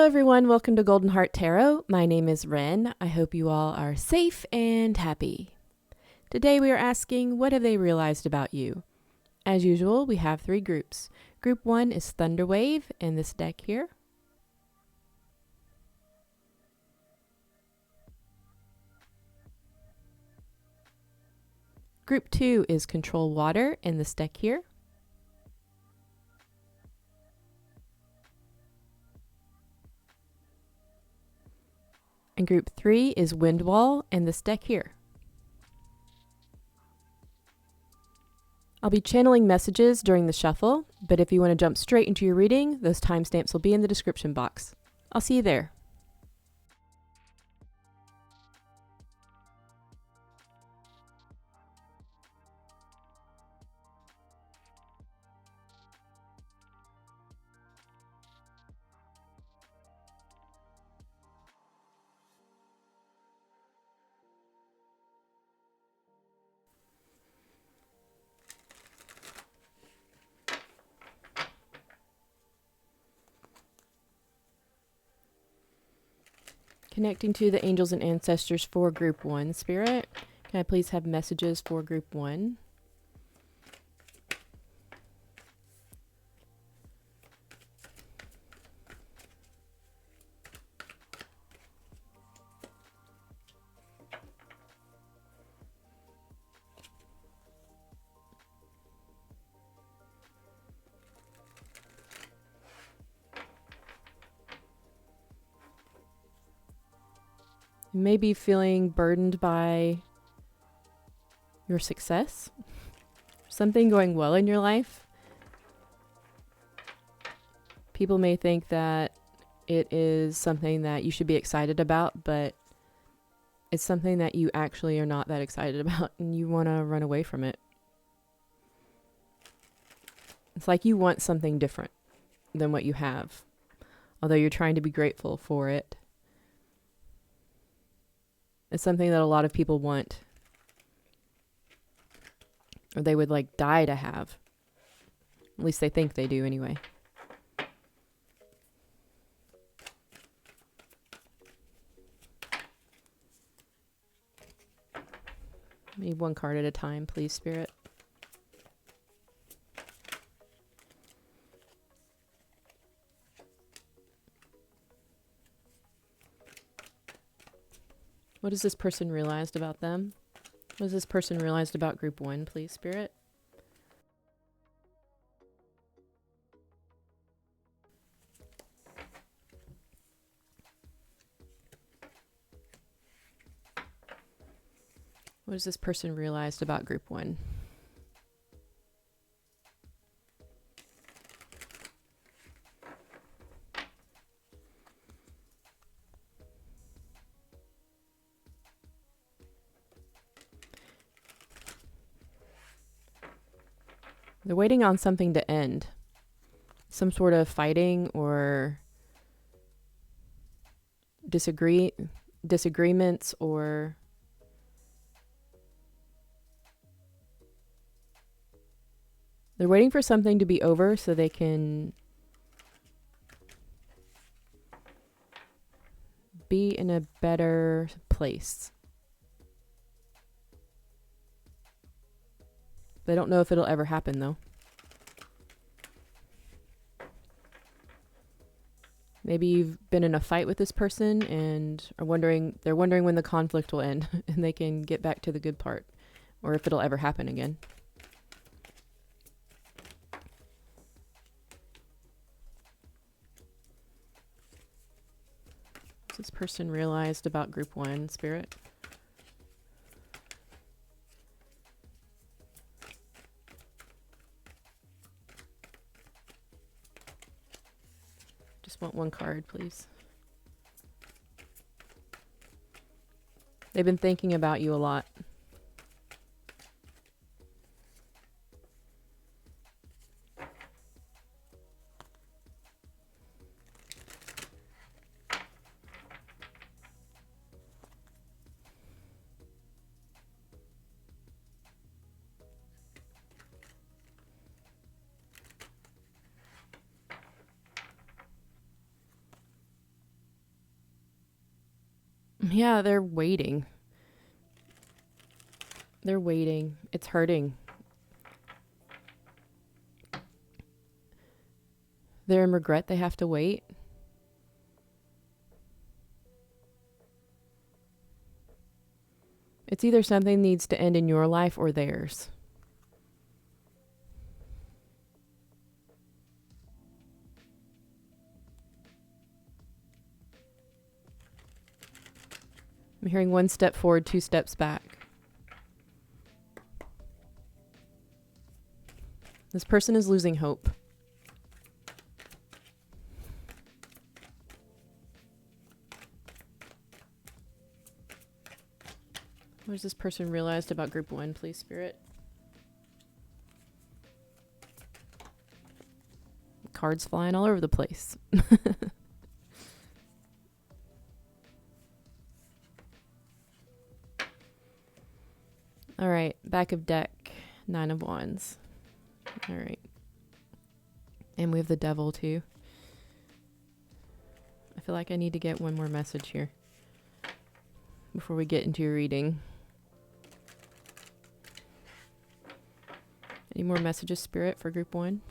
Hello everyone, welcome to Golden Heart Tarot. My name is Ren. I hope you all are safe and happy. Today we are asking, what have they realized about you? As usual, we have three groups. Group 1 is Thunderwave in this deck here. Group 2 is Control Water in this deck here. And Group 3 is Windwall in this deck here. I'll be channeling messages during the shuffle, but if you want to jump straight into your reading, those timestamps will be in the description box. I'll see you there. Connecting to the angels and ancestors for Group 1, Spirit. Can I please have messages for Group 1? You may be feeling burdened by your success, something going well in your life. People may think that it is something that you should be excited about, but it's something that you actually are not that excited about and you want to run away from it. It's like you want something different than what you have, although you're trying to be grateful for it. It's something that a lot of people want, or they would like die to have. At least they think they do anyway. Maybe one card at a time, please, Spirit. What has this person realized about them? What has this person realized about Group 1, please, Spirit? What has this person realized about Group 1? They're waiting on something to end. Some sort of fighting or disagreements, or they're waiting for something to be over so they can be in a better place. They don't know if it'll ever happen, though. Maybe you've been in a fight with this person and they're wondering when the conflict will end and they can get back to the good part, or if it'll ever happen again. What's this person realized about Group 1, Spirit? Just want one card, please. They've been thinking about you a lot. Yeah, they're waiting. They're waiting. It's hurting. They're in regret they have to wait. It's either something needs to end in your life or theirs. I'm hearing 1 step forward, 2 steps back. This person is losing hope. What has this person realized about group 1, please, Spirit? Cards flying all over the place. All right, back of deck, 9 of Wands. All right. And we have the Devil, too. I feel like I need to get one more message here before we get into your reading. Any more messages, Spirit, for group 1?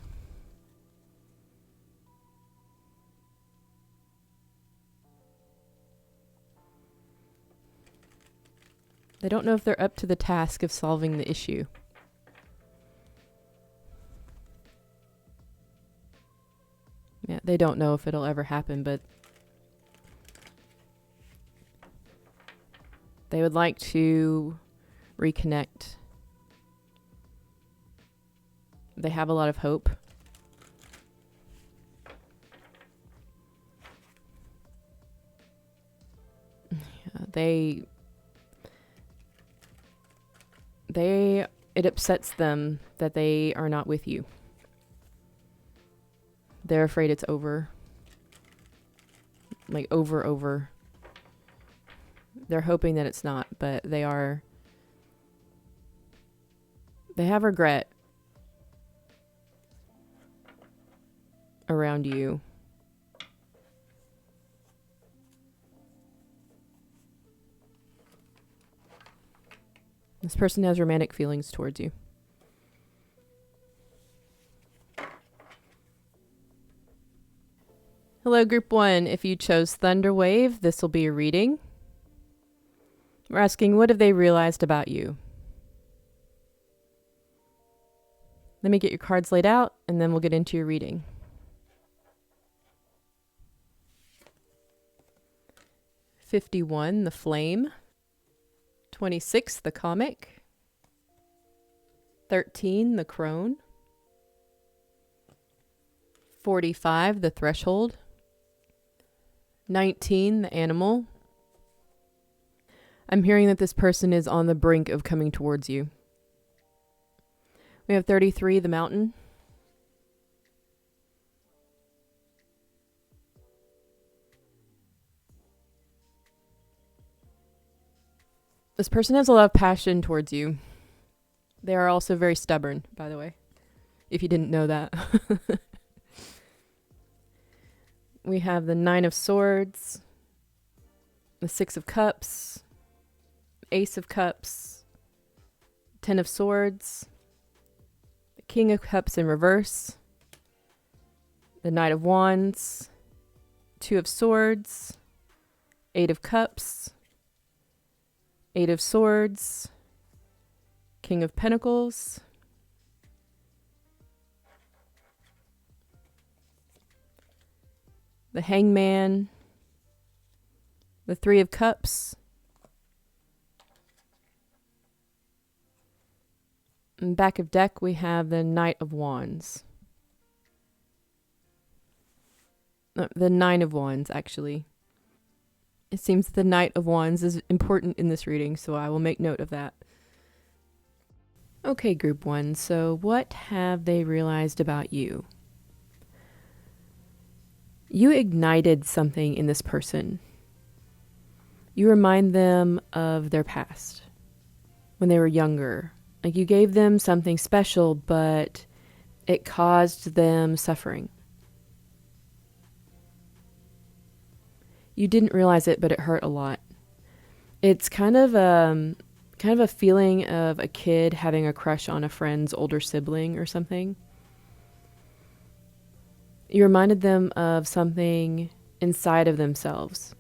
They don't know if they're up to the task of solving the issue. Yeah, they don't know if it'll ever happen, but they would like to reconnect. They have a lot of hope. Yeah, it upsets them that they are not with you. They're afraid it's over. Like over. They're hoping that it's not, but they have regret around you. This person has romantic feelings towards you. Hello, group 1. If you chose Thunder Wave, this will be your reading. We're asking, what have they realized about you? Let me get your cards laid out, and then we'll get into your reading. $51, the Flame. 26, the Comic. 13, the Crone. 45, the Threshold. 19, the Animal. I'm hearing that this person is on the brink of coming towards you. We have 33, the Mountain. This person has a lot of passion towards you. They are also very stubborn, by the way, if you didn't know that. We have the 9 of Swords, the 6 of Cups, Ace of Cups, 10 of Swords, the King of Cups in reverse, the Knight of Wands, 2 of Swords, 8 of Cups, 8 of Swords, King of Pentacles, the Hangman, the 3 of Cups, and back of deck we have the Knight of Wands. The 9 of Wands, actually. It seems the Knight of Wands is important in this reading, so I will make note of that. Okay, group 1, so what have they realized about you? You ignited something in this person. You remind them of their past, when they were younger. Like you gave them something special, but it caused them suffering. You didn't realize it, but it hurt a lot. It's kind of a feeling of a kid having a crush on a friend's older sibling or something. You reminded them of something inside of themselves.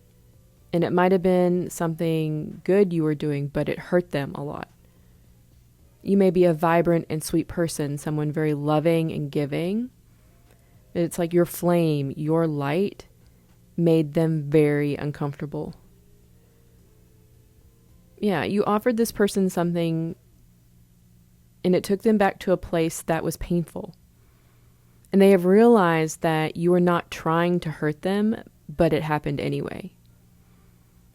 And it might have been something good you were doing, but it hurt them a lot. You may be a vibrant and sweet person, someone very loving and giving. It's like your flame, your light, made them very uncomfortable. Yeah, you offered this person something and it took them back to a place that was painful. And they have realized that you were not trying to hurt them, but it happened anyway.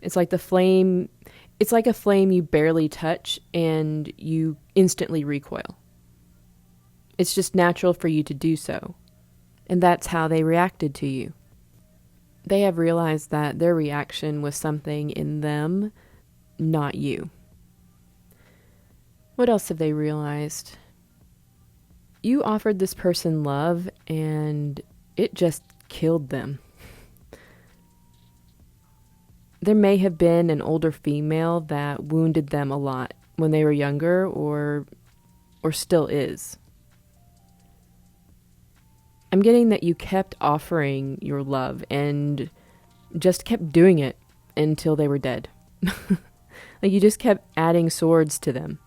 It's like a flame you barely touch and you instantly recoil. It's just natural for you to do so. And that's how they reacted to you. They have realized that their reaction was something in them, not you. What else have they realized? You offered this person love and it just killed them. There may have been an older female that wounded them a lot when they were younger or still is. I'm getting that you kept offering your love and just kept doing it until they were dead. Like you just kept adding swords to them.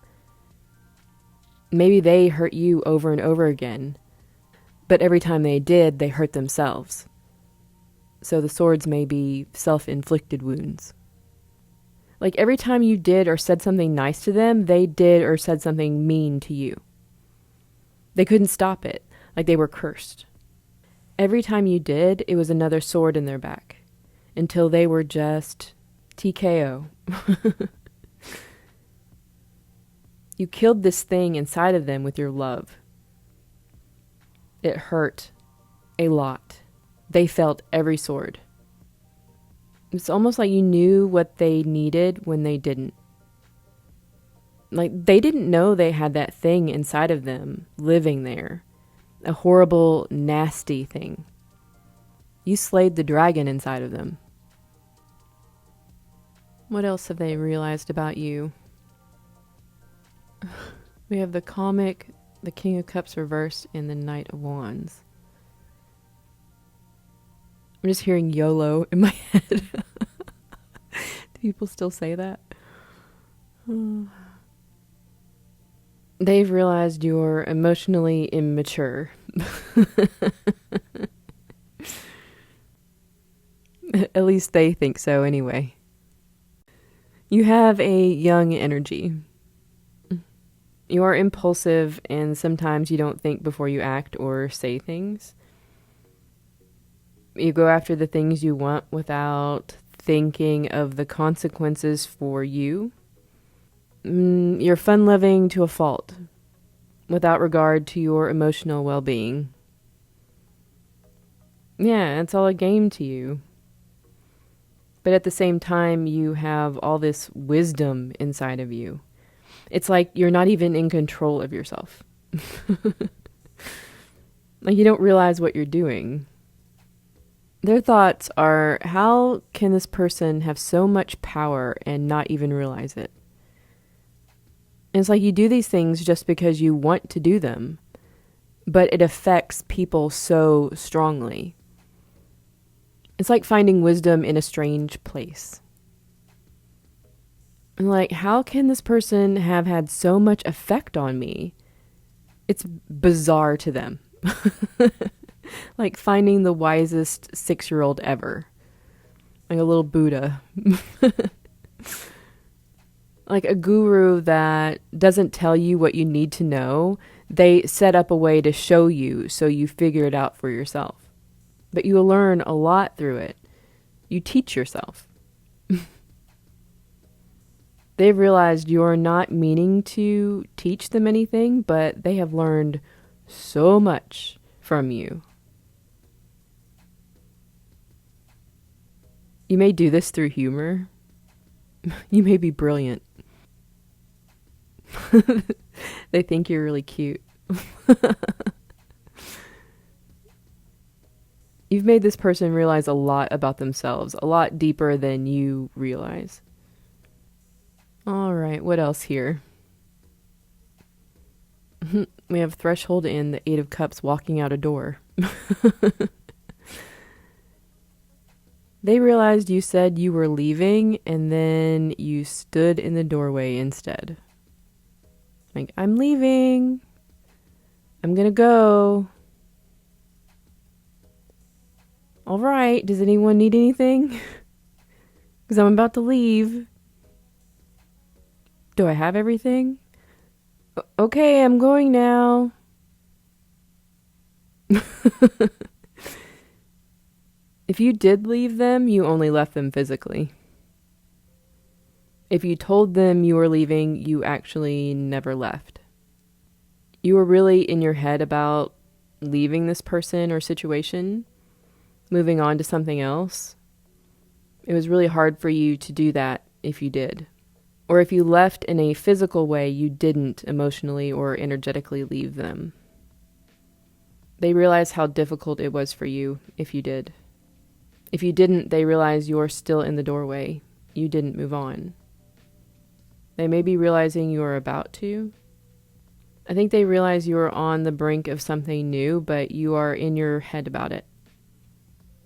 Maybe they hurt you over and over again, but every time they did, they hurt themselves. So the swords may be self-inflicted wounds. Like every time you did or said something nice to them, they did or said something mean to you. They couldn't stop it, like they were cursed. Every time you did, it was another sword in their back, until they were just TKO. You killed this thing inside of them with your love. It hurt a lot. They felt every sword. It's almost like you knew what they needed when they didn't. Like they didn't know they had that thing inside of them living there. A horrible, nasty thing. You slayed the dragon inside of them. What else have they realized about you? We have the comic, the King of Cups reversed, and the Knight of Wands. I'm just hearing YOLO in my head. Do people still say that? They've realized you're emotionally immature. At least they think so anyway. You have a young energy. You are impulsive and sometimes you don't think before you act or say things. You go after the things you want without thinking of the consequences for you. You're fun-loving to a fault, without regard to your emotional well-being. Yeah, it's all a game to you. But at the same time, you have all this wisdom inside of you. It's like you're not even in control of yourself. Like you don't realize what you're doing. Their thoughts are, how can this person have so much power and not even realize it? And it's like you do these things just because you want to do them, but it affects people so strongly. It's like finding wisdom in a strange place. And like, how can this person have had so much effect on me? It's bizarre to them. Like finding the wisest 6-year-old ever. Like a little Buddha. Like a guru that doesn't tell you what you need to know. They set up a way to show you so you figure it out for yourself. But you will learn a lot through it. You teach yourself. They've realized you're not meaning to teach them anything, but they have learned so much from you. You may do this through humor. You may be brilliant. They think you're really cute. You've made this person realize a lot about themselves, a lot deeper than you realize. All right, what else here? We have threshold in the Eight of Cups walking out a door. They realized you said you were leaving and then you stood in the doorway instead. Like, I'm leaving. I'm gonna go. All right, does anyone need anything? Because I'm about to leave. Do I have everything? Okay, I'm going now. If you did leave them, you only left them physically. If you told them you were leaving, you actually never left. You were really in your head about leaving this person or situation, moving on to something else. It was really hard for you to do that if you did. Or if you left in a physical way, you didn't emotionally or energetically leave them. They realized how difficult it was for you if you did. If you didn't, they realize you're still in the doorway. You didn't move on. They may be realizing you are about to. I think they realize you are on the brink of something new, but you are in your head about it.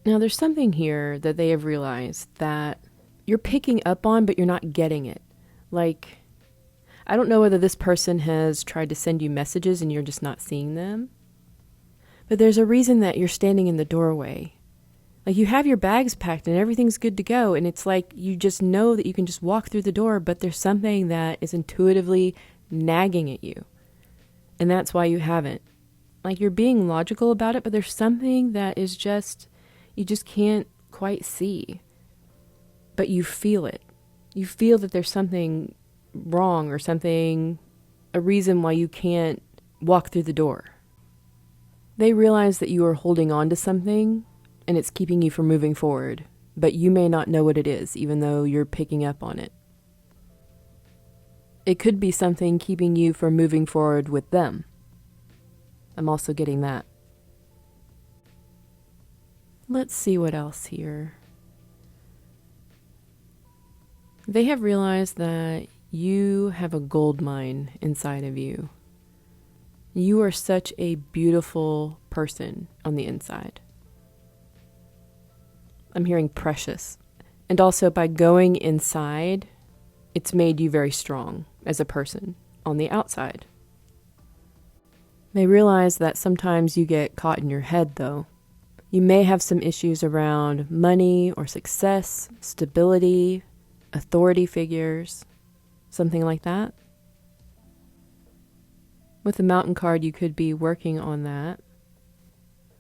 Now, there's something here that they have realized that you're picking up on, but you're not getting it. Like, I don't know whether this person has tried to send you messages and you're just not seeing them. But there's a reason that you're standing in the doorway. Like, you have your bags packed and everything's good to go, and it's like you just know that you can just walk through the door, but there's something that is intuitively nagging at you. And that's why you haven't. Like, you're being logical about it, but there's something that is just, you just can't quite see. But you feel it. You feel that there's something wrong or something, a reason why you can't walk through the door. They realize that you are holding on to something, and it's keeping you from moving forward, but you may not know what it is, even though you're picking up on it. It could be something keeping you from moving forward with them. I'm also getting that. Let's see what else here. They have realized that you have a gold mine inside of you. You are such a beautiful person on the inside. I'm hearing precious. And also, by going inside, it's made you very strong as a person on the outside. They realize that sometimes you get caught in your head, though. You may have some issues around money or success, stability, authority figures, something like that. With the Mountain card, you could be working on that,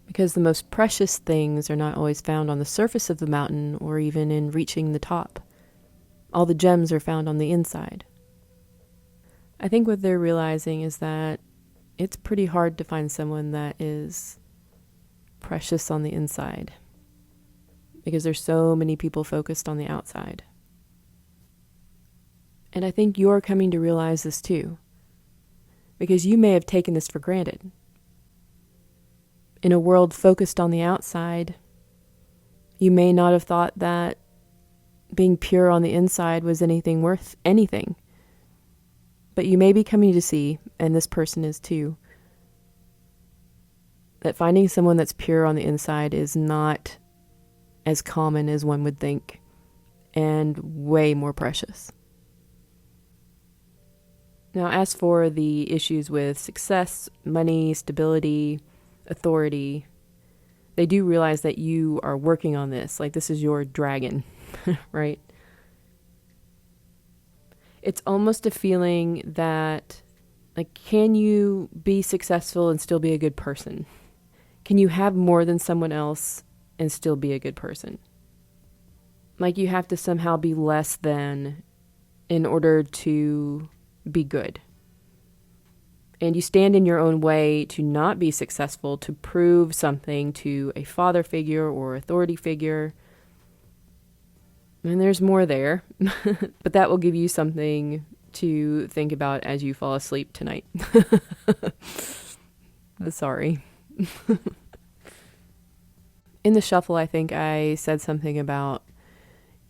because the most precious things are not always found on the surface of the mountain or even in reaching the top. All the gems are found on the inside. I think what they're realizing is that it's pretty hard to find someone that is precious on the inside, because there's so many people focused on the outside. And I think you're coming to realize this too, because you may have taken this for granted. In a world focused on the outside, you may not have thought that being pure on the inside was anything worth anything. But you may be coming to see, and this person is too, that finding someone that's pure on the inside is not as common as one would think, and way more precious. Now, as for the issues with success, money, stability, authority, they do realize that you are working on this. Like, this is your dragon, right? It's almost a feeling that, like, can you be successful and still be a good person? Can you have more than someone else and still be a good person? Like, you have to somehow be less than in order to be good. And you stand in your own way to not be successful, to prove something to a father figure or authority figure. And there's more there, but that will give you something to think about as you fall asleep tonight. Sorry. In the shuffle, I think I said something about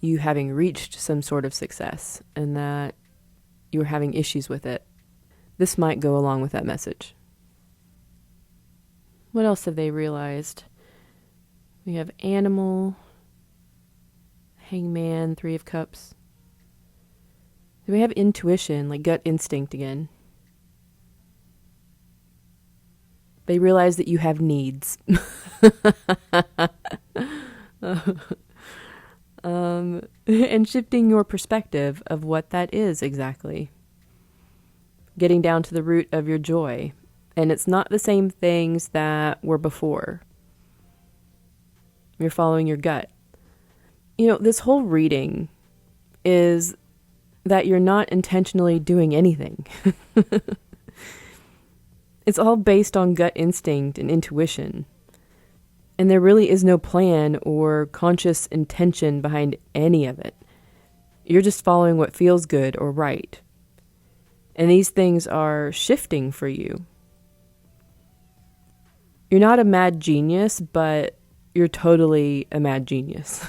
you having reached some sort of success, and that you were having issues with it. This might go along with that message. What else have they realized? We have animal, hangman, 3 of cups. We have intuition, like gut instinct again. They realize that you have needs. And shifting your perspective of what that is exactly. Getting down to the root of your joy. And it's not the same things that were before. You're following your gut. You know, this whole reading is that you're not intentionally doing anything. It's all based on gut instinct and intuition. And there really is no plan or conscious intention behind any of it. You're just following what feels good or right. And these things are shifting for you. You're not a mad genius, but you're totally a mad genius.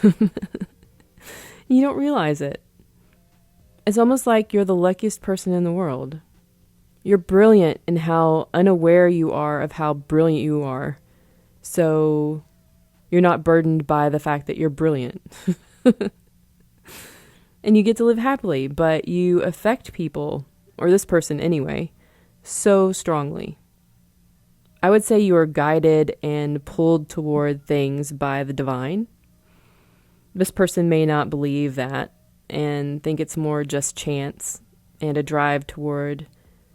You don't realize it. It's almost like you're the luckiest person in the world. You're brilliant in how unaware you are of how brilliant you are. So you're not burdened by the fact that you're brilliant. And you get to live happily, but you affect people, or this person anyway, so strongly. I would say you are guided and pulled toward things by the divine. This person may not believe that and think it's more just chance and a drive toward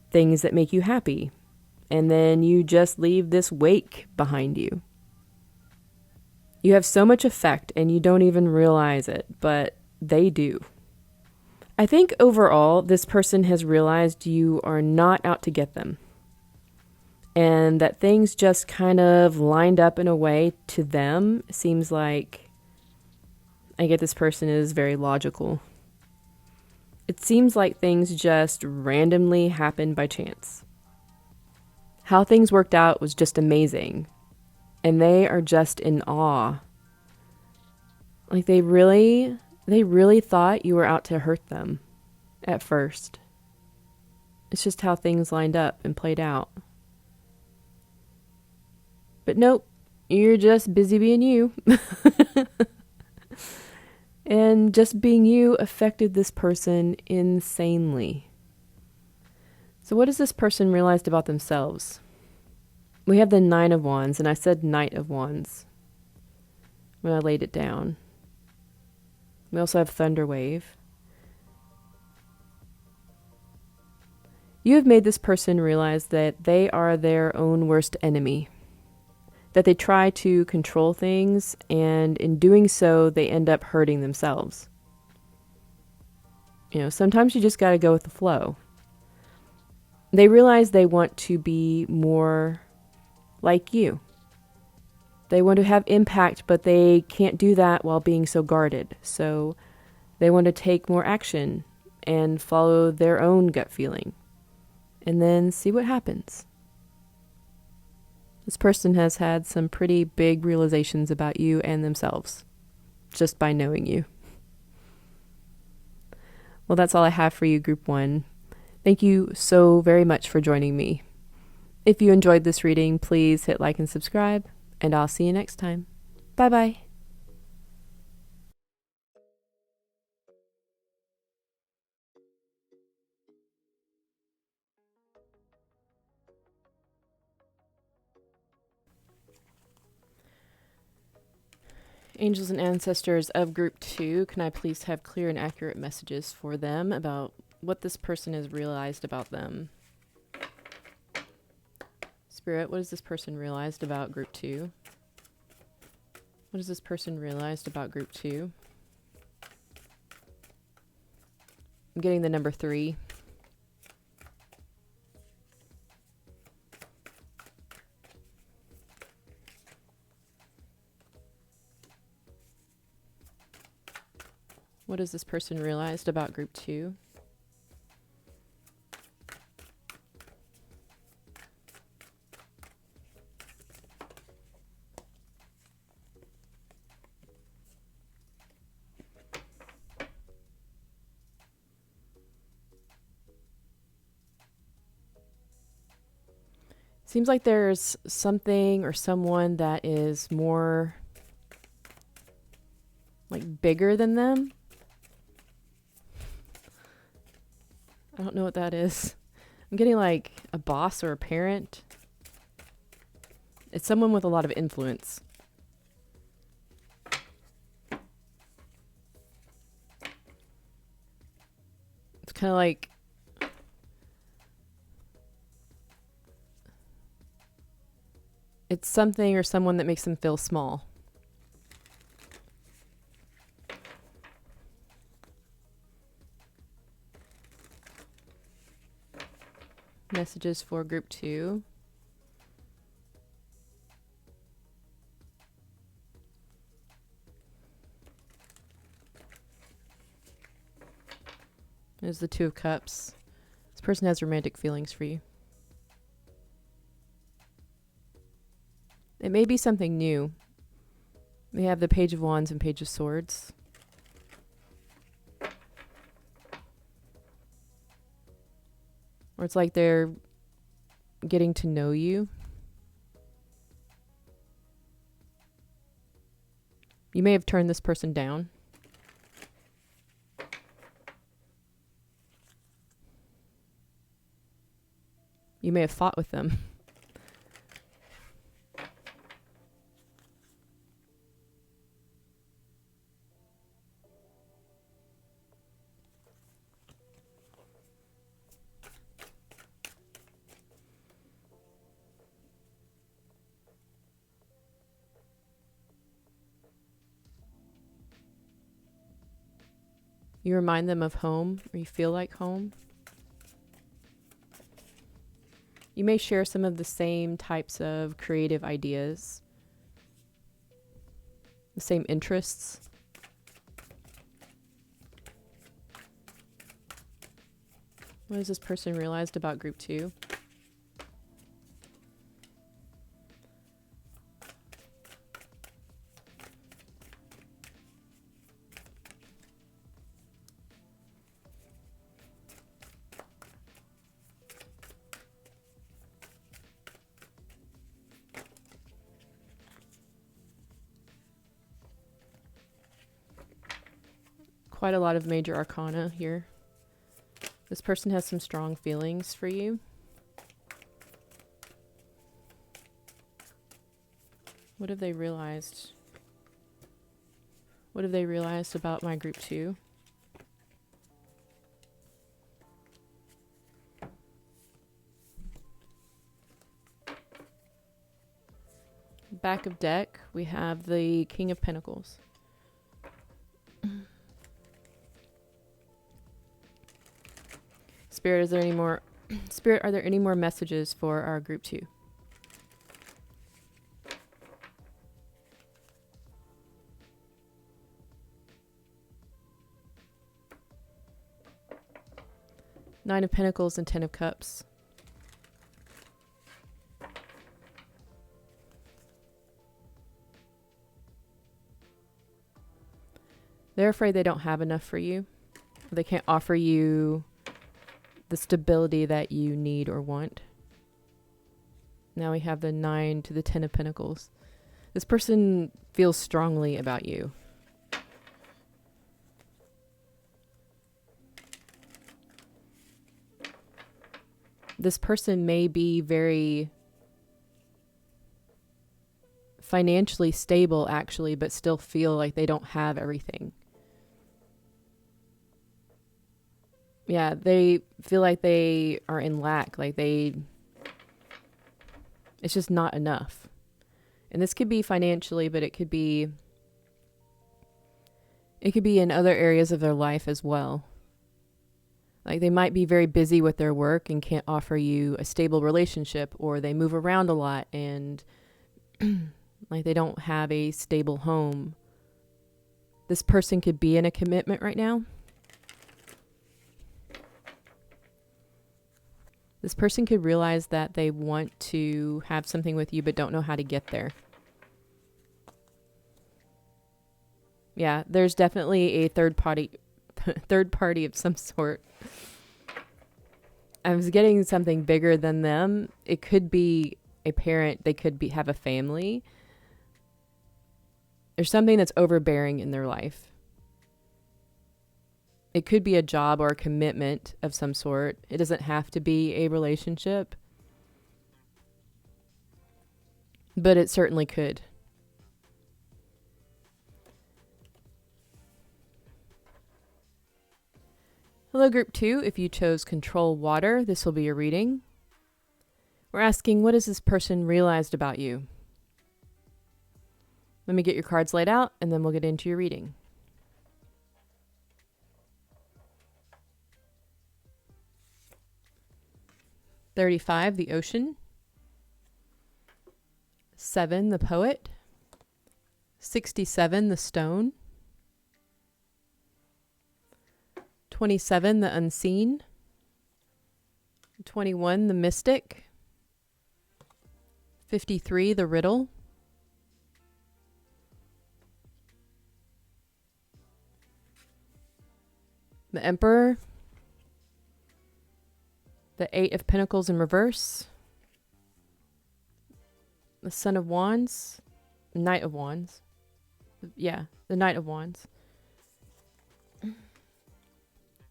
things that make you happy. And then you just leave this wake behind you. You have so much effect and you don't even realize it, but they do. I think overall, this person has realized you are not out to get them. And that things just kind of lined up in a way to them. Seems like, I get this person is very logical. It seems like things just randomly happened by chance. How things worked out was just amazing. And they are just in awe. Like they really thought you were out to hurt them at first. It's just how things lined up and played out. But nope, you're just busy being you. And just being you affected this person insanely. So what has this person realized about themselves? We have the 9 of Wands, and I said Knight of Wands when I laid it down. We also have Thunder Wave. You have made this person realize that they are their own worst enemy. That they try to control things, and in doing so, they end up hurting themselves. You know, sometimes you just got to go with the flow. They realize they want to be more like you. They want to have impact, but they can't do that while being so guarded. So they want to take more action and follow their own gut feeling, and then see what happens. This person has had some pretty big realizations about you and themselves, just by knowing you. Well, that's all I have for you, Group 1. Thank you so very much for joining me. If you enjoyed this reading, please hit like and subscribe, and I'll see you next time. Bye-bye. Angels and ancestors of Group 2, can I please have clear and accurate messages for them about what this person has realized about them? Spirit, what has this person realized about Group 2? What has this person realized about Group 2? I'm getting the number 3. What has this person realized about Group 2? Seems like there's something or someone that is more like bigger than them. I don't know what that is. I'm getting like a boss or a parent. It's someone with a lot of influence. It's kind of like it's something or someone that makes them feel small. Messages for group 2. There's the 2 of Cups. This person has romantic feelings for you. It may be something new. We have the Page of Wands and Page of Swords. Or it's like they're getting to know you. You may have turned this person down. You may have fought with them. You remind them of home, or you feel like home. You may share some of the same types of creative ideas, the same interests. What has this person realized about group 2? Quite a lot of major arcana here. This person has some strong feelings for you. What have they realized? What have they realized about my group 2? Back of deck, we have the King of Pentacles. Spirit, is there any more Spirit, are there any more messages for our group 2? Nine of Pentacles and 10 of Cups. They're afraid they don't have enough for you. They can't offer you the stability that you need or want. Now we have the 9 to the 10 of Pentacles. This person feels strongly about you. This person may be very financially stable, actually, but still feel like they don't have everything. Yeah, they feel like they are in lack, it's just not enough. And this could be financially, but it could be in other areas of their life as well. Like they might be very busy with their work and can't offer you a stable relationship, or they move around a lot and like they don't have a stable home. This person could be in a commitment right now. This person could realize that they want to have something with you but don't know how to get there. Yeah, there's definitely a third party of some sort. I was getting something bigger than them. It could be a parent, they could have a family. There's something that's overbearing in their life. It could be a job or a commitment of some sort. It doesn't have to be a relationship, but it certainly could. Hello, Group 2. If you chose Control Water, this will be your reading. We're asking, what has this person realized about you? Let me get your cards laid out, and then we'll get into your reading. $35, the Ocean. 7, the Poet. 67, the Stone. 27, the Unseen. 21, the Mystic. 53, the Riddle. 'The Emperor. The 8 of Pentacles in reverse. The Son of Wands. Knight of Wands. Yeah, the Knight of Wands. The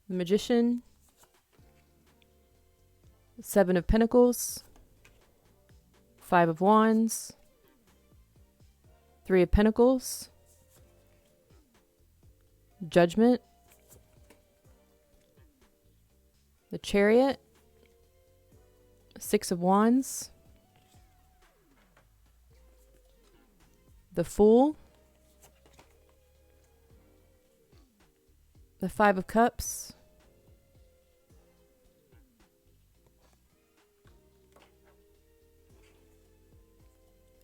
Magician. 7 of Pentacles. 5 of Wands. 3 of Pentacles. Judgment. The Chariot. 6 of Wands. The Fool. The 5 of Cups.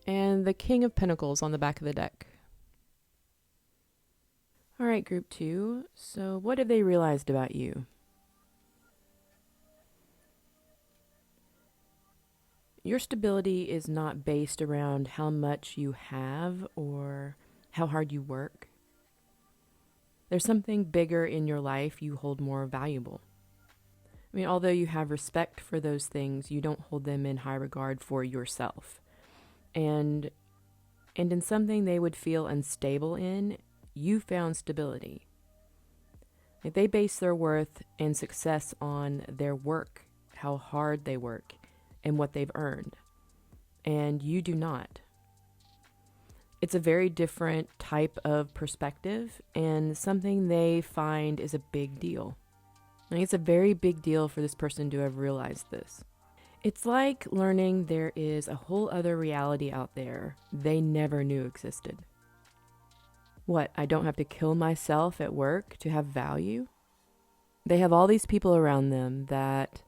And the King of Pentacles on the back of the deck. All right, Group 2. So what have they realized about you? Your stability is not based around how much you have or how hard you work. There's something bigger in your life you hold more valuable. I mean, although you have respect for those things, you don't hold them in high regard for yourself. And in something they would feel unstable in, you found stability. Like, they base their worth and success on their work, how hard they work, and what they've earned. And you do not. It's a very different type of perspective and something they find is a big deal. I think it's a very big deal for this person to have realized this. It's like learning there is a whole other reality out there they never knew existed. What, I don't have to kill myself at work to have value? They have all these people around them that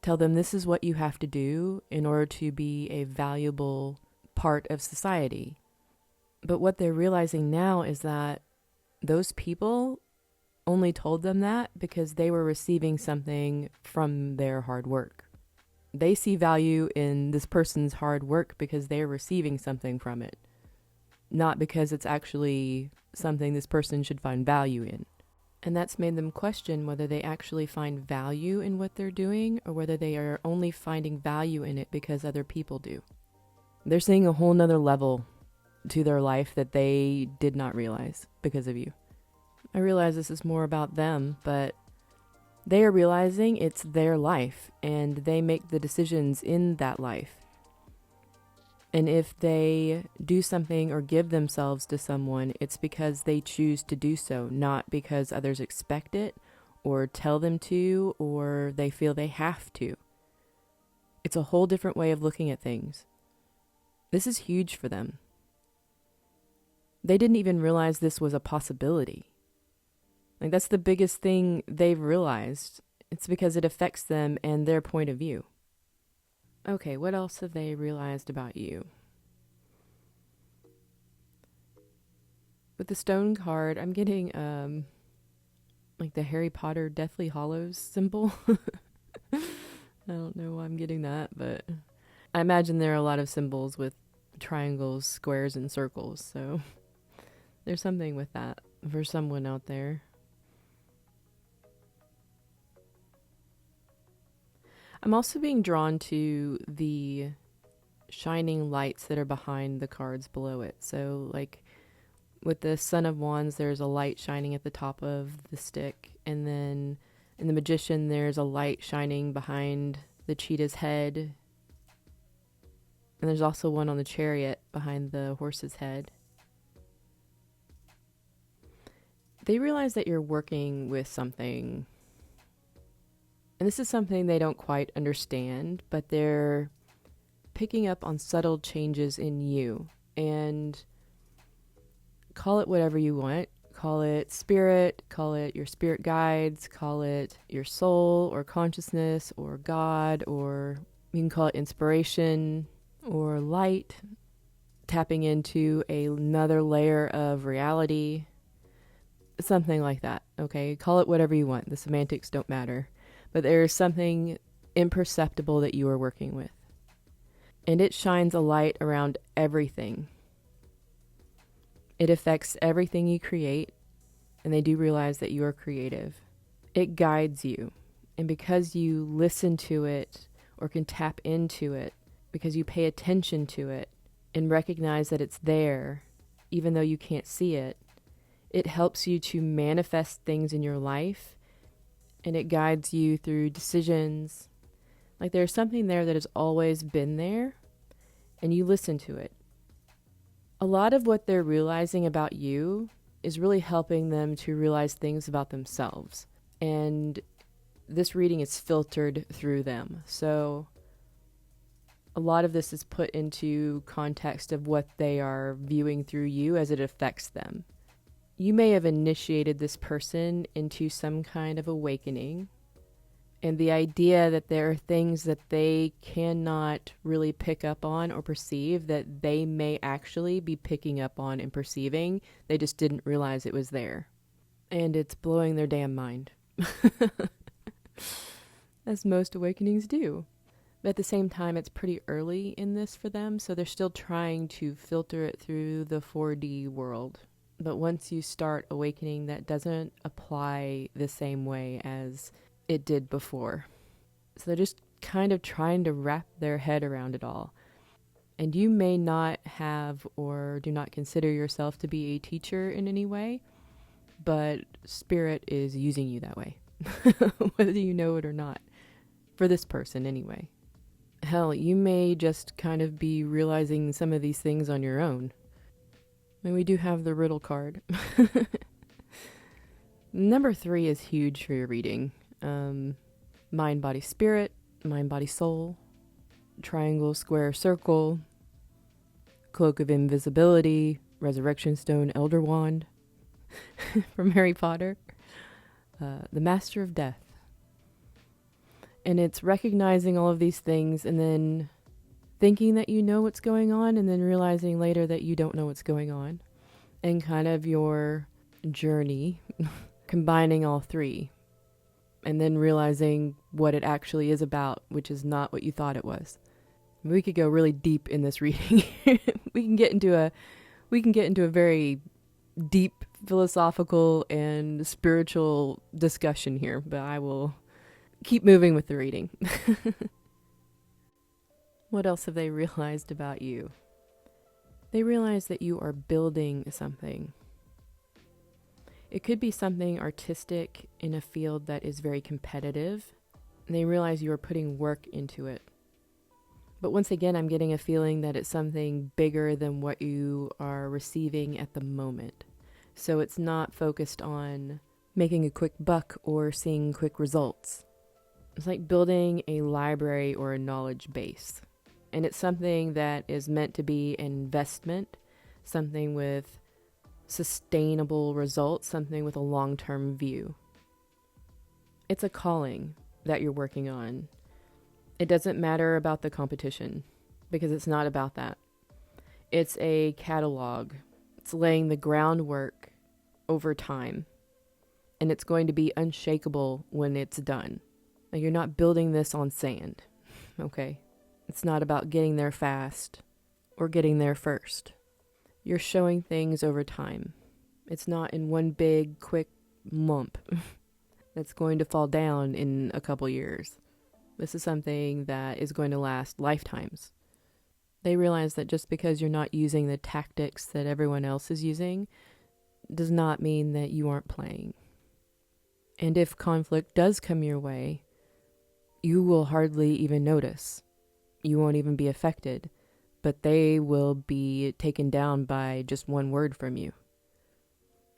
tell them this is what you have to do in order to be a valuable part of society. But what they're realizing now is that those people only told them that because they were receiving something from their hard work. They see value in this person's hard work because they're receiving something from it, not because it's actually something this person should find value in. And that's made them question whether they actually find value in what they're doing or whether they are only finding value in it because other people do. They're seeing a whole nother level to their life that they did not realize because of you. I realize this is more about them, but they are realizing it's their life and they make the decisions in that life. And if they do something or give themselves to someone, it's because they choose to do so, not because others expect it or tell them to or they feel they have to. It's a whole different way of looking at things. This is huge for them. They didn't even realize this was a possibility. Like, that's the biggest thing they've realized. It's because it affects them and their point of view. Okay, what else have they realized about you? With the Stone card, I'm getting like the Harry Potter Deathly Hallows symbol. I don't know why I'm getting that, but I imagine there are a lot of symbols with triangles, squares, and circles, so there's something with that for someone out there. I'm also being drawn to the shining lights that are behind the cards below it. So like with the Son of Wands, there's a light shining at the top of the stick. And then in the Magician, there's a light shining behind the cheetah's head. And there's also one on the Chariot behind the horse's head. They realize that you're working with something. And this is something they don't quite understand, but they're picking up on subtle changes in you. And call it whatever you want. Call it spirit, call it your spirit guides, call it your soul or consciousness or God, or you can call it inspiration or light, tapping into another layer of reality, something like that, okay? Call it whatever you want. The semantics don't matter. But there's something imperceptible that you are working with. And it shines a light around everything. It affects everything you create, and they do realize that you are creative. It guides you. And because you listen to it or can tap into it, because you pay attention to it and recognize that it's there, even though you can't see it, it helps you to manifest things in your life, and it guides you through decisions. Like there's something there that has always been there, and you listen to it. A lot of what they're realizing about you is really helping them to realize things about themselves. And this reading is filtered through them. So a lot of this is put into context of what they are viewing through you as it affects them. You may have initiated this person into some kind of awakening, and the idea that there are things that they cannot really pick up on or perceive that they may actually be picking up on and perceiving, they just didn't realize it was there. And it's blowing their damn mind. As most awakenings do. But at the same time, it's pretty early in this for them, so they're still trying to filter it through the 4D world. But once you start awakening, that doesn't apply the same way as it did before. So they're just kind of trying to wrap their head around it all. And you may not have or do not consider yourself to be a teacher in any way, but Spirit is using you that way, whether you know it or not, for this person anyway. Hell, you may just kind of be realizing some of these things on your own. And we do have the riddle card. Number 3 is huge for your reading. Mind, body, spirit, mind, body, soul, triangle, square, circle, cloak of invisibility, resurrection stone, elder wand from Harry Potter, the master of death. And it's recognizing all of these things and then thinking that you know what's going on and then realizing later that you don't know what's going on. And kind of your journey, combining all three. And then realizing what it actually is about, which is not what you thought it was. We could go really deep in this reading. we can get into a very deep philosophical and spiritual discussion here, but I will keep moving with the reading. What else have they realized about you? They realize that you are building something. It could be something artistic in a field that is very competitive. And they realize you are putting work into it. But once again, I'm getting a feeling that it's something bigger than what you are receiving at the moment. So it's not focused on making a quick buck or seeing quick results. It's like building a library or a knowledge base. And it's something that is meant to be an investment, something with sustainable results, something with a long-term view. It's a calling that you're working on. It doesn't matter about the competition because it's not about that. It's a catalog. It's laying the groundwork over time. And it's going to be unshakable when it's done. Like you're not building this on sand, okay? It's not about getting there fast or getting there first. You're showing things over time. It's not in one big, quick lump that's going to fall down in a couple years. This is something that is going to last lifetimes. They realize that just because you're not using the tactics that everyone else is using does not mean that you aren't playing. And if conflict does come your way, you will hardly even notice. You won't even be affected, but they will be taken down by just one word from you.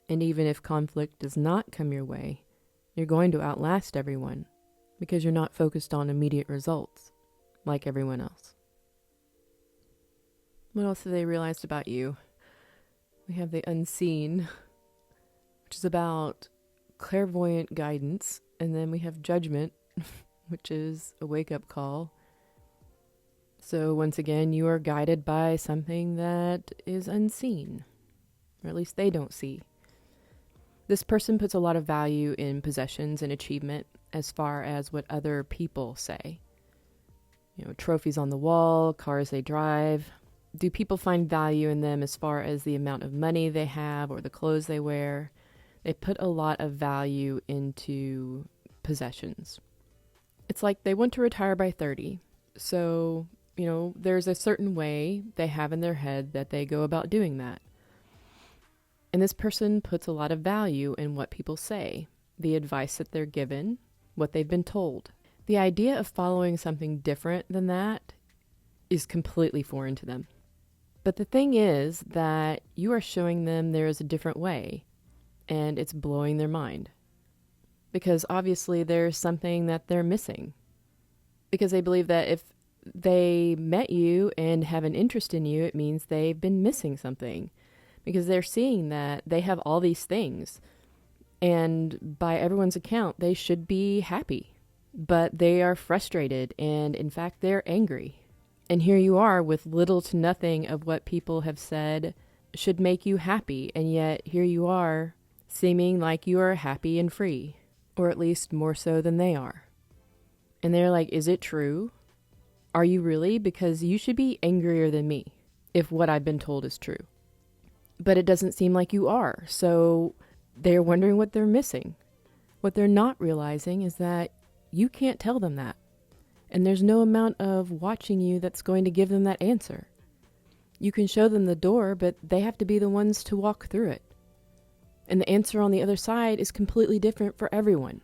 And even if conflict does not come your way, you're going to outlast everyone because you're not focused on immediate results like everyone else. What else have they realized about you? We have the unseen, which is about clairvoyant guidance. And then we have judgment, which is a wake-up call. So once again, you are guided by something that is unseen, or at least they don't see. This person puts a lot of value in possessions and achievement as far as what other people say. You know, trophies on the wall, cars they drive. Do people find value in them as far as the amount of money they have or the clothes they wear? They put a lot of value into possessions. It's like they want to retire by 30. So, you know, there's a certain way they have in their head that they go about doing that. And this person puts a lot of value in what people say, the advice that they're given, what they've been told. The idea of following something different than that is completely foreign to them. But the thing is that you are showing them there is a different way, and it's blowing their mind. Because obviously there's something that they're missing. Because they believe that if they met you and have an interest in you, it means they've been missing something. Because they're seeing that they have all these things. And by everyone's account, they should be happy. But they are frustrated, and in fact, they're angry. And here you are with little to nothing of what people have said should make you happy. And yet here you are seeming like you are happy and free. Or at least more so than they are. And they're like, is it true? Are you really? Because you should be angrier than me if what I've been told is true. But it doesn't seem like you are. So they're wondering what they're missing. What they're not realizing is that you can't tell them that. And there's no amount of watching you that's going to give them that answer. You can show them the door, but they have to be the ones to walk through it. And the answer on the other side is completely different for everyone.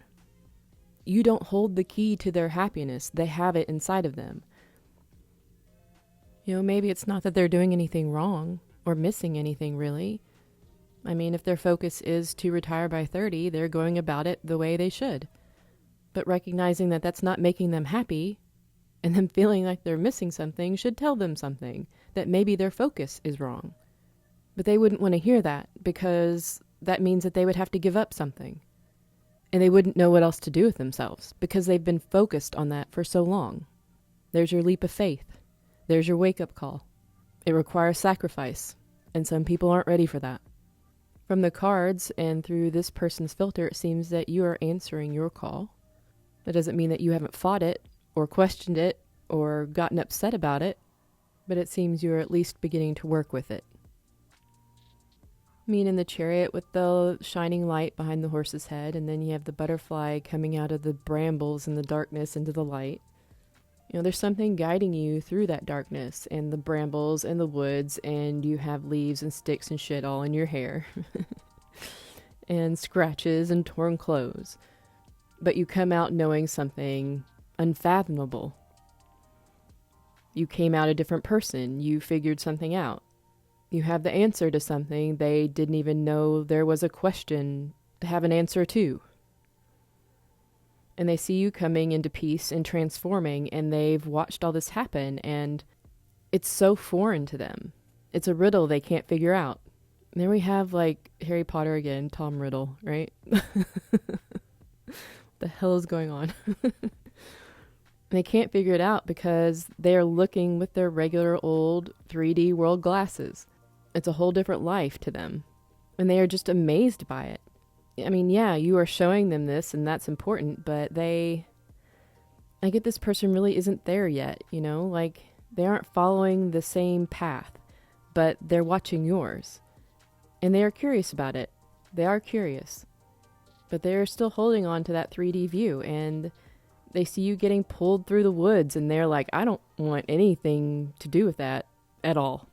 You don't hold the key to their happiness. They have it inside of them. You know, maybe it's not that they're doing anything wrong or missing anything really. I mean, if their focus is to retire by 30, they're going about it the way they should. But recognizing that that's not making them happy and them feeling like they're missing something should tell them something, that maybe their focus is wrong. But they wouldn't want to hear that because that means that they would have to give up something. And they wouldn't know what else to do with themselves because they've been focused on that for so long. There's your leap of faith. There's your wake-up call. It requires sacrifice, and some people aren't ready for that. From the cards and through this person's filter, it seems that you are answering your call. That doesn't mean that you haven't fought it, or questioned it, or gotten upset about it, but it seems you're at least beginning to work with it. I mean, in the chariot with the shining light behind the horse's head, and then you have the butterfly coming out of the brambles in the darkness into the light. You know, there's something guiding you through that darkness and the brambles and the woods, and you have leaves and sticks and shit all in your hair. And scratches and torn clothes. But you come out knowing something unfathomable. You came out a different person. You figured something out. You have the answer to something they didn't even know there was a question to have an answer to. And they see you coming into peace and transforming, and they've watched all this happen, and it's so foreign to them. It's a riddle they can't figure out. And then we have, like, Harry Potter again, Tom Riddle, right? The hell is going on? They can't figure it out because they are looking with their regular old 3D world glasses. It's a whole different life to them. And they are just amazed by it. I mean, yeah, you are showing them this and that's important, but I get this person really isn't there yet, you know? Like, they aren't following the same path, but they're watching yours. And they are curious about it. They are curious. But they're still holding on to that 3D view, and They see you getting pulled through the woods and they're like, I don't want anything to do with that at all.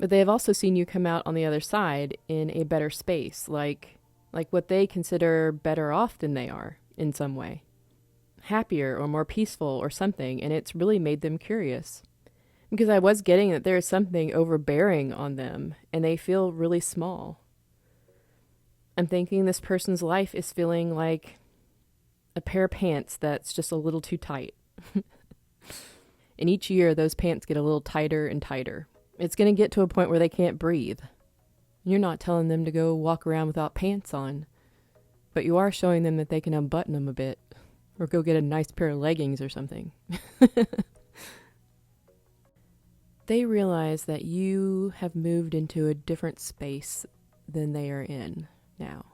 But they have also seen you come out on the other side in a better space, like what they consider better off than they are in some way. Happier or more peaceful or something, and it's really made them curious. Because I was getting that there is something overbearing on them, and they feel really small. I'm thinking this person's life is feeling like a pair of pants that's just a little too tight. And each year, those pants get a little tighter and tighter. It's going to get to a point where they can't breathe. You're not telling them to go walk around without pants on, but you are showing them that they can unbutton them a bit, or go get a nice pair of leggings or something. They realize that you have moved into a different space than they are in now.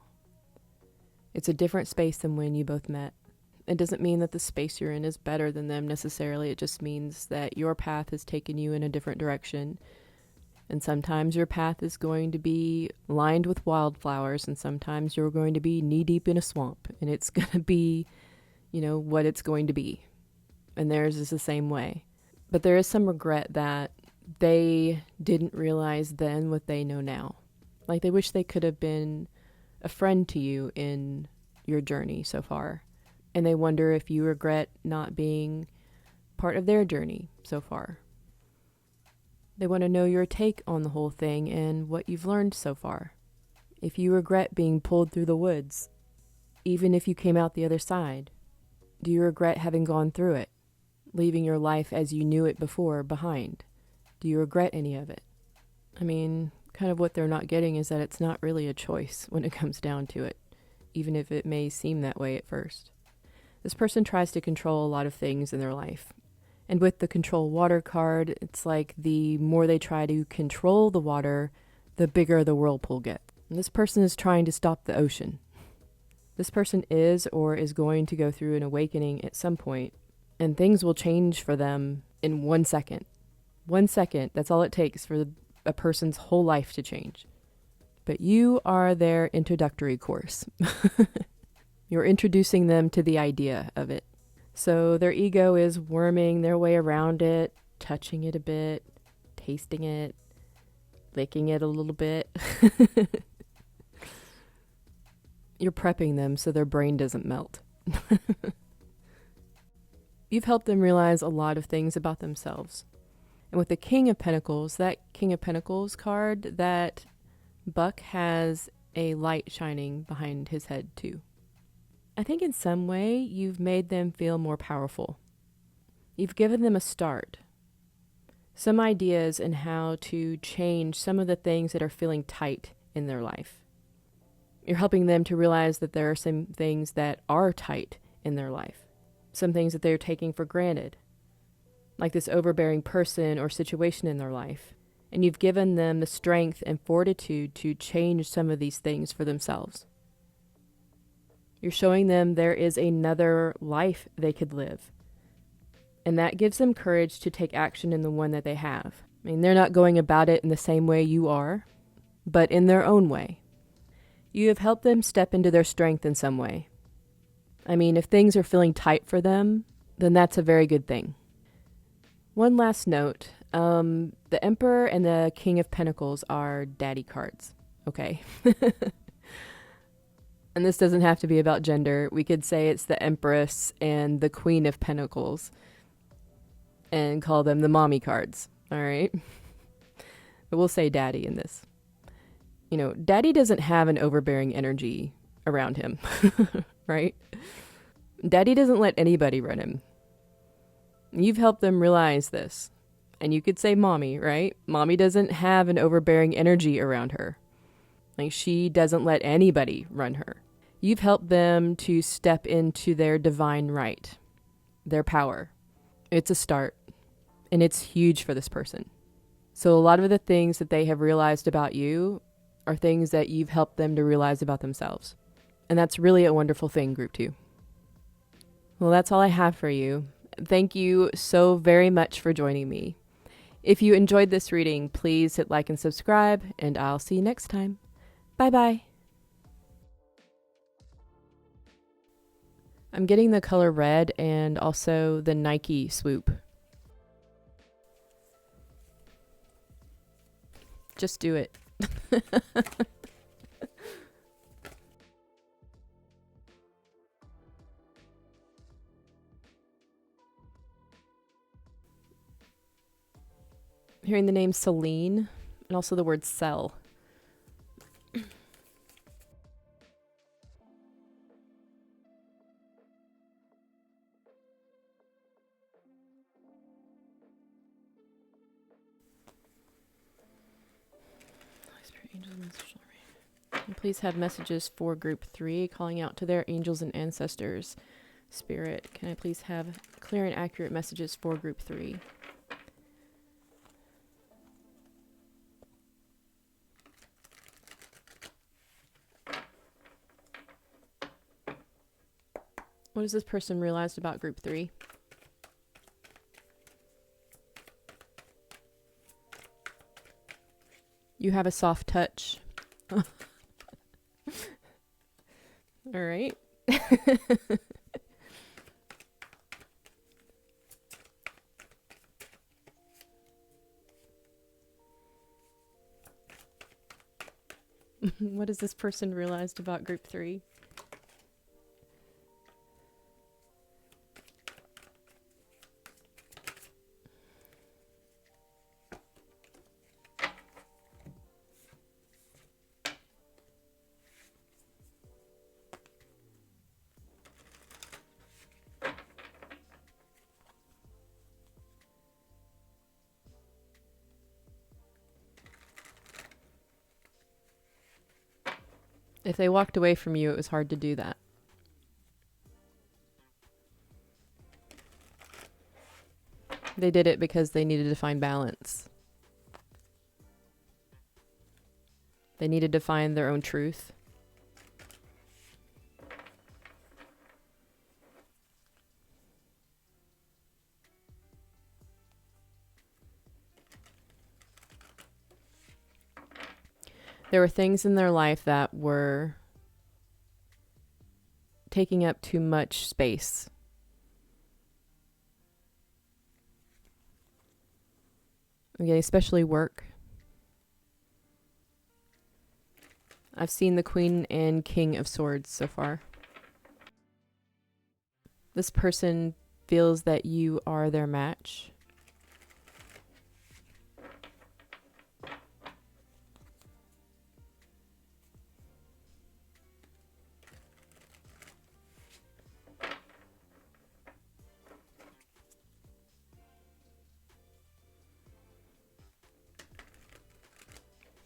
It's a different space than when you both met. It doesn't mean that the space you're in is better than them necessarily. It just means that your path has taken you in a different direction. And sometimes your path is going to be lined with wildflowers, and sometimes you're going to be knee-deep in a swamp. And it's going to be, what it's going to be. And theirs is the same way. But there is some regret that they didn't realize then what they know now. Like they wish they could have been a friend to you in your journey so far. And they wonder if you regret not being part of their journey so far. They want to know your take on the whole thing and what you've learned so far. If you regret being pulled through the woods, even if you came out the other side, do you regret having gone through it, leaving your life as you knew it before behind? Do you regret any of it? I mean, kind of what they're not getting is that it's not really a choice when it comes down to it, even if it may seem that way at first. This person tries to control a lot of things in their life. And with the control water card, it's like the more they try to control the water, the bigger the whirlpool gets. And this person is trying to stop the ocean. This person is or is going to go through an awakening at some point, and things will change for them in 1 second. 1 second, that's all it takes for a person's whole life to change. But you are their introductory course. You're introducing them to the idea of it. So their ego is worming their way around it, touching it a bit, tasting it, licking it a little bit. You're prepping them so their brain doesn't melt. You've helped them realize a lot of things about themselves. And with the King of Pentacles, that King of Pentacles card, that Buck has a light shining behind his head too. I think in some way you've made them feel more powerful. You've given them a start. Some ideas in how to change some of the things that are feeling tight in their life. You're helping them to realize that there are some things that are tight in their life. Some things that they're taking for granted. Like this overbearing person or situation in their life. And you've given them the strength and fortitude to change some of these things for themselves. You're showing them there is another life they could live. And that gives them courage to take action in the one that they have. I mean, they're not going about it in the same way you are, but in their own way. You have helped them step into their strength in some way. I mean, if things are feeling tight for them, then that's a very good thing. One last note. The Emperor and the King of Pentacles are daddy cards. Okay. And this doesn't have to be about gender. We could say it's the Empress and the Queen of Pentacles and call them the mommy cards. All right. But we'll say daddy in this. Daddy doesn't have an overbearing energy around him, right? Daddy doesn't let anybody run him. You've helped them realize this. And you could say mommy, right? Mommy doesn't have an overbearing energy around her. Like she doesn't let anybody run her. You've helped them to step into their divine right, their power. It's a start, and it's huge for this person. So a lot of the things that they have realized about you are things that you've helped them to realize about themselves. And that's really a wonderful thing, Group 2. Well, that's all I have for you. Thank you so very much for joining me. If you enjoyed this reading, please hit like and subscribe, and I'll see you next time. Bye-bye. I'm getting the color red and also the Nike swoop. Just do it. Hearing the name Celine and also the word sell. And please have messages for group 3, calling out to their angels and ancestors. Spirit, can I please have clear and accurate messages for group 3? What has this person realized about group 3? You have a soft touch. All right. What has this person realized about group 3? If they walked away from you, it was hard to do that. They did it because they needed to find balance. They needed to find their own truth. There were things in their life that were taking up too much space. Okay, especially work. I've seen the Queen and King of Swords so far. This person feels that you are their match.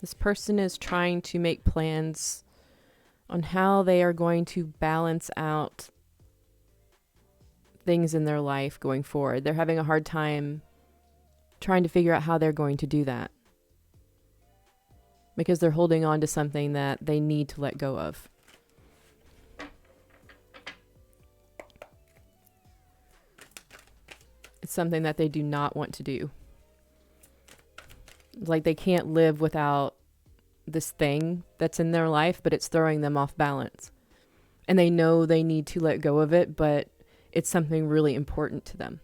This person is trying to make plans on how they are going to balance out things in their life going forward. They're having a hard time trying to figure out how they're going to do that because they're holding on to something that they need to let go of. It's something that they do not want to do. Like they can't live without this thing that's in their life, but it's throwing them off balance. And they know they need to let go of it, but it's something really important to them.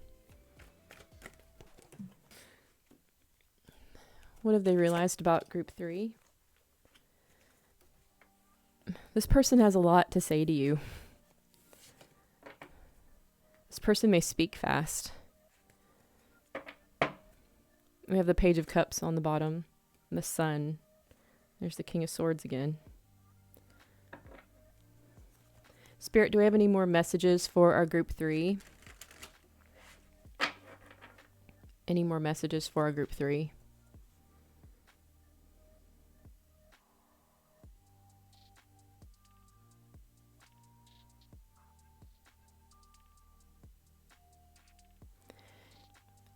What have they realized about group 3? This person has a lot to say to you. This person may speak fast. We have the Page of Cups on the bottom, and the Sun. There's the King of Swords again. Spirit, do we have any more messages for our group 3? Any more messages for our group 3?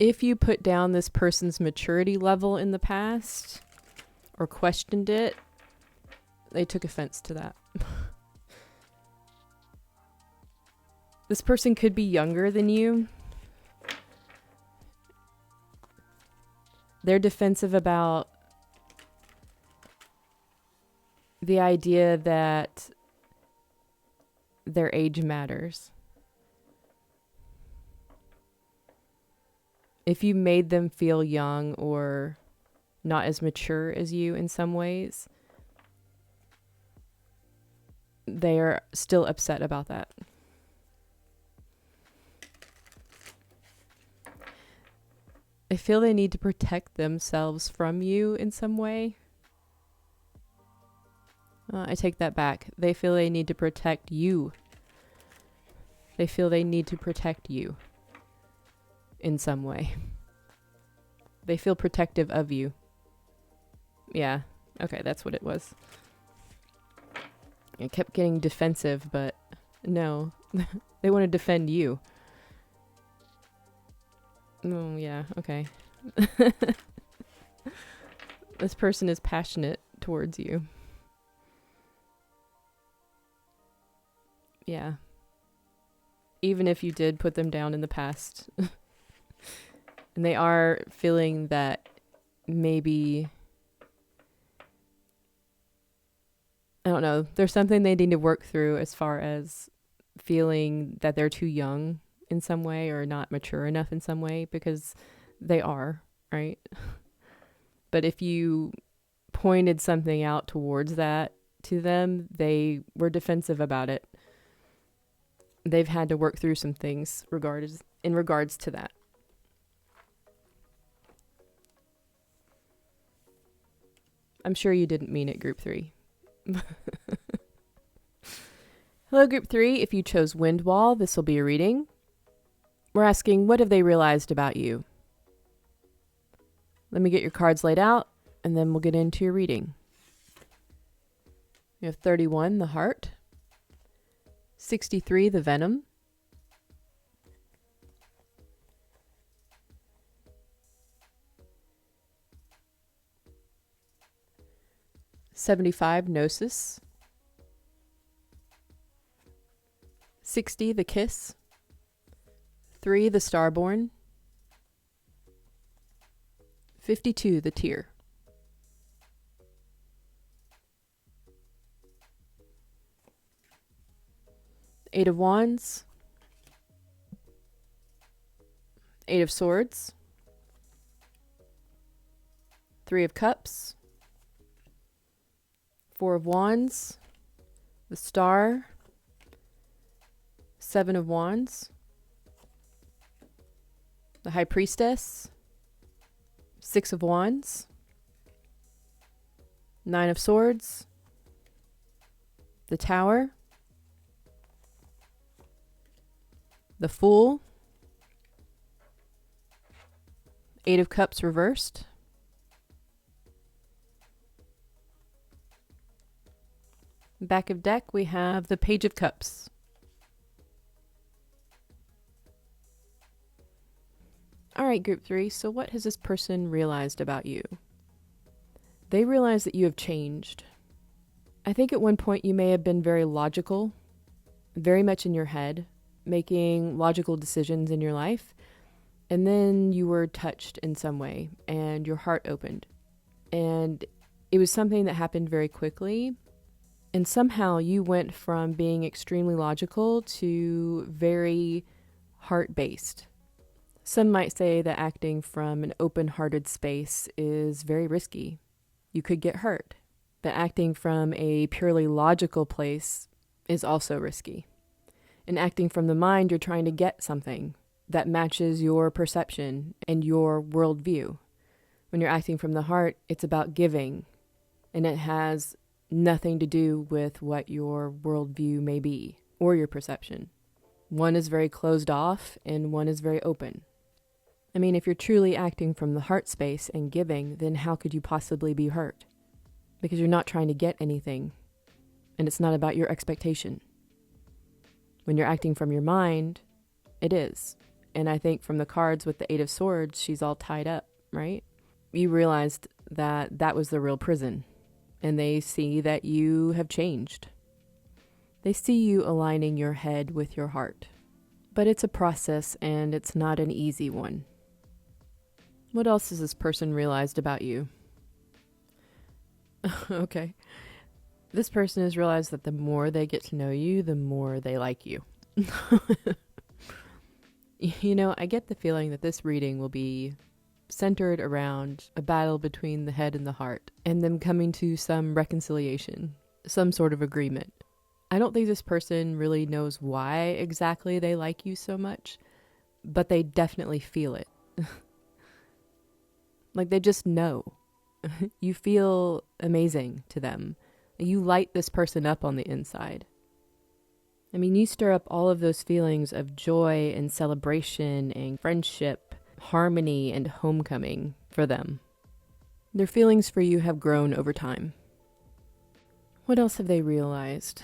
If you put down this person's maturity level in the past or questioned it, they took offense to that. This person could be younger than you. They're defensive about the idea that their age matters. If you made them feel young or not as mature as you in some ways, they are still upset about that. I feel they need to protect themselves from you in some way. I take that back. They feel they need to protect you. They feel they need to protect you in some way. They feel protective of you. Yeah. Okay, that's what it was. I kept getting defensive, but no. They want to defend you. Oh, yeah, okay. This person is passionate towards you. Yeah. Even if you did put them down in the past. And they are feeling that maybe, I don't know, there's something they need to work through as far as feeling that they're too young in some way or not mature enough in some way, because they are, right? But if you pointed something out towards that to them, they were defensive about it. They've had to work through some things in regards to that. I'm sure you didn't mean it, Group 3. Hello, Group 3. If you chose Wind Wall, this will be a reading. We're asking, what have they realized about you? Let me get your cards laid out, and then we'll get into your reading. You have 31, the Heart. 63, the Venom. 75, Gnosis. 60, the Kiss. 3, the Starborn. 52, the Tear. Eight of Wands. 8 of Swords. 3 of Cups. 4 of Wands. The Star. 7 of Wands. The High Priestess. 6 of Wands. 9 of Swords. The Tower. The Fool. 8 of Cups reversed. Back of deck, we have the Page of Cups. All right, Group 3, so what has this person realized about you? They realize that you have changed. I think at one point you may have been very logical, very much in your head, making logical decisions in your life, and then you were touched in some way, and your heart opened. And it was something that happened very quickly, and somehow you went from being extremely logical to very heart-based. Some might say that acting from an open-hearted space is very risky. You could get hurt. But acting from a purely logical place is also risky. In acting from the mind, you're trying to get something that matches your perception and your worldview. When you're acting from the heart, it's about giving, and it has nothing to do with what your worldview may be or your perception. One is very closed off and one is very open. I mean, if you're truly acting from the heart space and giving, then how could you possibly be hurt? Because you're not trying to get anything, and it's not about your expectation. When you're acting from your mind, it is. And I think from the cards with the 8 of Swords, she's all tied up, right? You realized that that was the real prison, and they see that you have changed. They see you aligning your head with your heart. But it's a process, and it's not an easy one. What else has this person realized about you? Okay. This person has realized that the more they get to know you, the more they like you. I get the feeling that this reading will be centered around a battle between the head and the heart, and them coming to some reconciliation, some sort of agreement. I don't think this person really knows why exactly they like you so much, but they definitely feel it. Like they just know. You feel amazing to them. You light this person up on the inside. I mean, you stir up all of those feelings of joy and celebration and friendship, harmony and homecoming for them. Their feelings for you have grown over time. What else have they realized?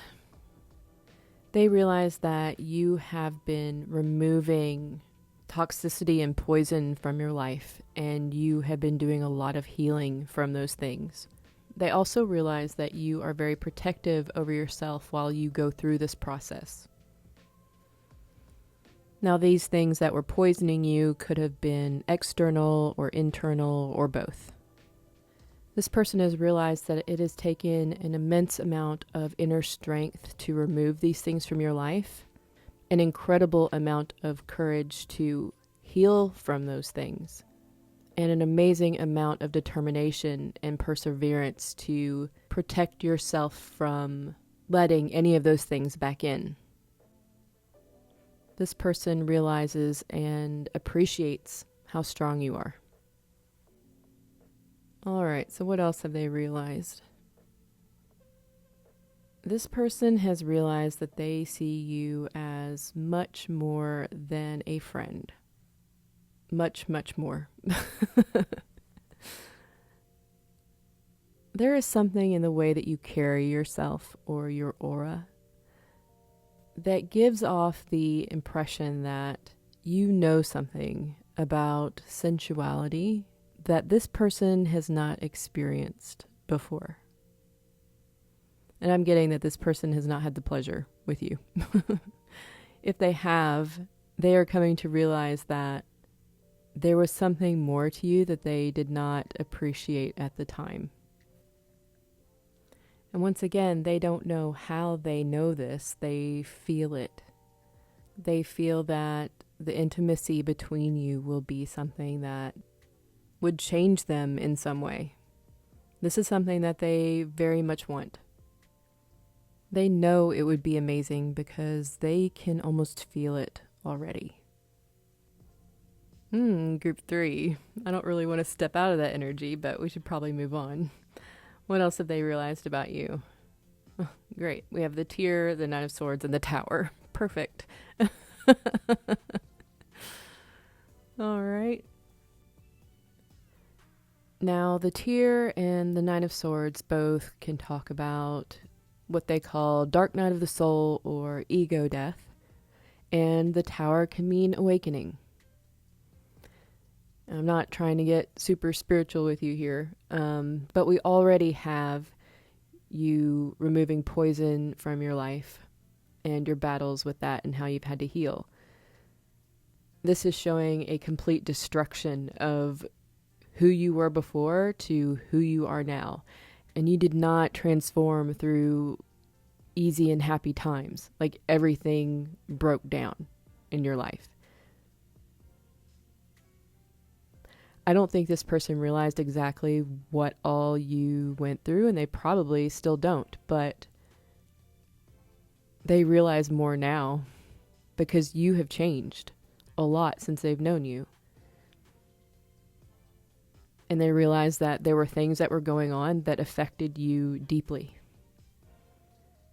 They realize that you have been removing toxicity and poison from your life, and you have been doing a lot of healing from those things. They also realize that you are very protective over yourself while you go through this process. Now, these things that were poisoning you could have been external or internal or both. This person has realized that it has taken an immense amount of inner strength to remove these things from your life, an incredible amount of courage to heal from those things, and an amazing amount of determination and perseverance to protect yourself from letting any of those things back in. This person realizes and appreciates how strong you are. All right, so what else have they realized? This person has realized that they see you as much more than a friend. Much, much more. There is something in the way that you carry yourself or your aura that gives off the impression that you know something about sensuality that this person has not experienced before. And I'm getting that this person has not had the pleasure with you. If they have, they are coming to realize that there was something more to you that they did not appreciate at the time. And once again, they don't know how they know this. They feel it. They feel that the intimacy between you will be something that would change them in some way. This is something that they very much want. They know it would be amazing because they can almost feel it already. Group 3. I don't really want to step out of that energy, but we should probably move on. What else have they realized about you? Oh, great. We have the Tear, the Knight of Swords, and the Tower. Perfect. All right. Now, the Tear and the Knight of Swords both can talk about what they call dark night of the soul or ego death, and the Tower can mean awakening. I'm not trying to get super spiritual with you here, but we already have you removing poison from your life and your battles with that and how you've had to heal. This is showing a complete destruction of who you were before to who you are now. And you did not transform through easy and happy times. Like everything broke down in your life. I don't think this person realized exactly what all you went through, and they probably still don't, but they realize more now because you have changed a lot since they've known you. And they realized that there were things that were going on that affected you deeply.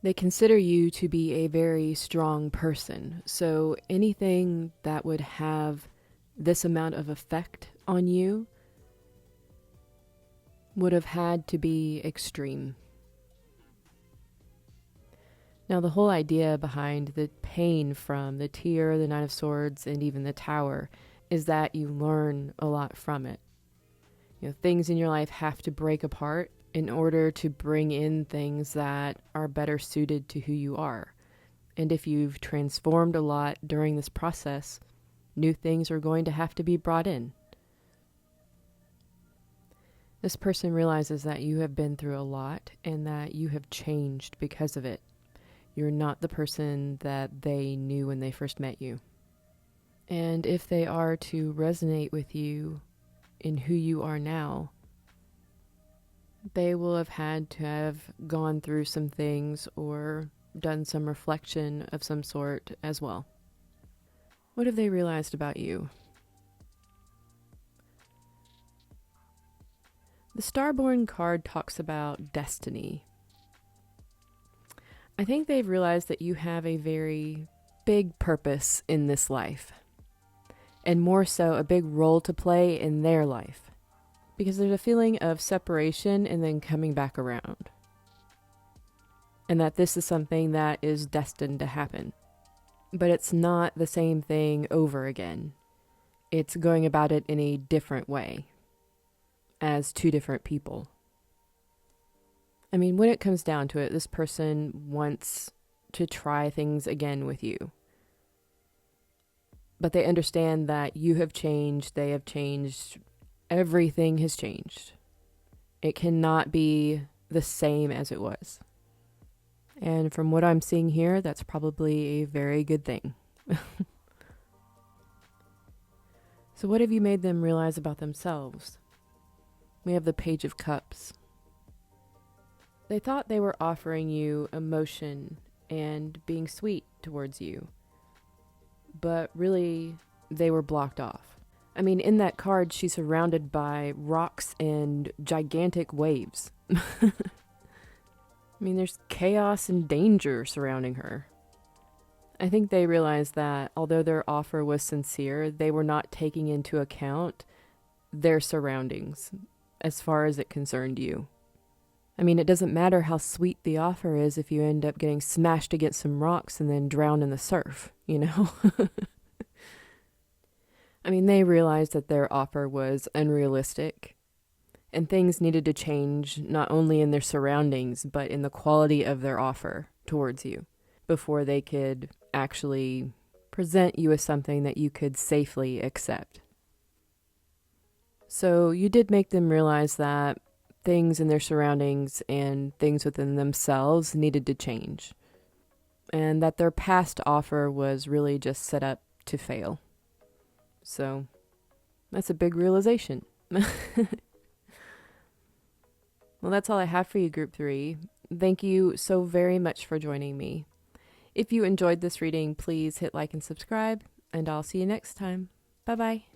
They consider you to be a very strong person. So anything that would have this amount of effect on you would have had to be extreme. Now, the whole idea behind the pain from the Tear, the Knight of Swords, and even the Tower is that you learn a lot from it. Things in your life have to break apart in order to bring in things that are better suited to who you are. And if you've transformed a lot during this process, new things are going to have to be brought in. This person realizes that you have been through a lot and that you have changed because of it. You're not the person that they knew when they first met you. And if they are to resonate with you in who you are now, they will have had to have gone through some things or done some reflection of some sort as well. What have they realized about you? The Starborn card talks about destiny. I think they've realized that you have a very big purpose in this life, and more so a big role to play in their life, because there's a feeling of separation and then coming back around, and that this is something that is destined to happen. But it's not the same thing over again. It's going about it in a different way, as two different people. I mean, when it comes down to it, this person wants to try things again with you. But they understand that you have changed, they have changed, everything has changed. It cannot be the same as it was. And from what I'm seeing here, that's probably a very good thing. So what have you made them realize about themselves? We have the Page of Cups. They thought they were offering you emotion and being sweet towards you, but really they were blocked off. I mean, in that card, she's surrounded by rocks and gigantic waves. I mean, there's chaos and danger surrounding her. I think they realized that although their offer was sincere, they were not taking into account their surroundings as far as it concerned you. I mean, it doesn't matter how sweet the offer is if you end up getting smashed against some rocks and then drowned in the surf, you know? I mean, they realized that their offer was unrealistic and things needed to change not only in their surroundings, but in the quality of their offer towards you before they could actually present you as something that you could safely accept. So you did make them realize that things in their surroundings and things within themselves needed to change, and that their past offer was really just set up to fail. So that's a big realization. Well, that's all I have for you, Group 3. Thank you so very much for joining me. If you enjoyed this reading, please hit like and subscribe, and I'll see you next time. Bye-bye.